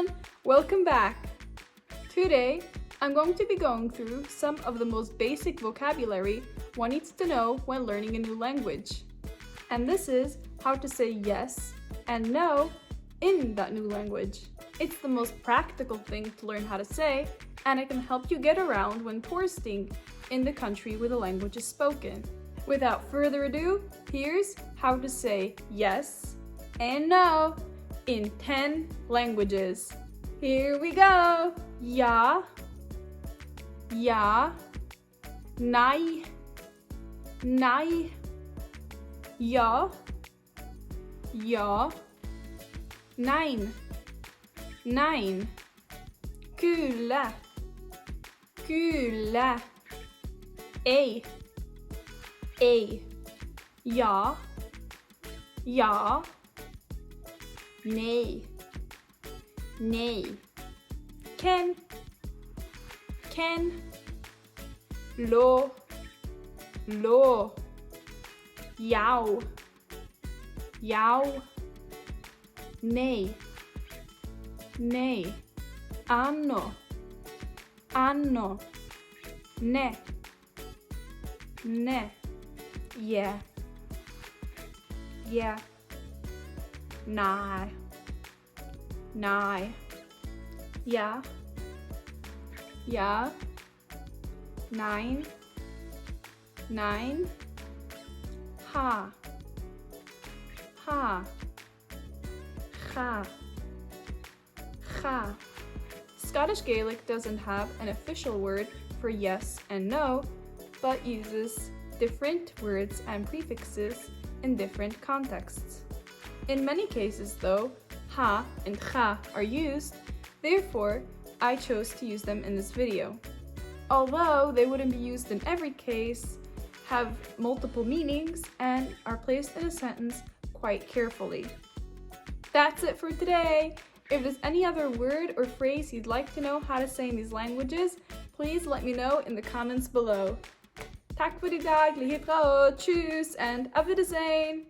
everyone! Welcome back! Today, I'm going to be going through some of the most basic vocabulary one needs to know when learning a new language. And this is how to say yes and no in that new language. It's the most practical thing to learn how to say, and it can help you get around when touristing in the country where the language is spoken. Without further ado, here's how to say yes and no in 10 languages. Here we go! Ja, ja, nej, nej, ja, ja, nein, nein, kyllä, kyllä, ei, ei, ja, ja, nej, nej, ken, ken, lo, lo, jau, jau, nej, nej, anno, anno, ne, ne, yeah, yeah, nej, nej, ja, ja, nein, nein, ha, ha, ga, ga. Scottish Gaelic doesn't have an official word for yes and no, but uses different words and prefixes in different contexts. In many cases though, ha and ga are used, therefore I chose to use them in this video. Although they wouldn't be used in every case, have multiple meanings, and are placed in a sentence quite carefully. That's it for today! If there's any other word or phrase you'd like to know how to say in these languages, please let me know in the comments below. Tack för idag, liebe Frau, tschüss and auf Wiedersehen!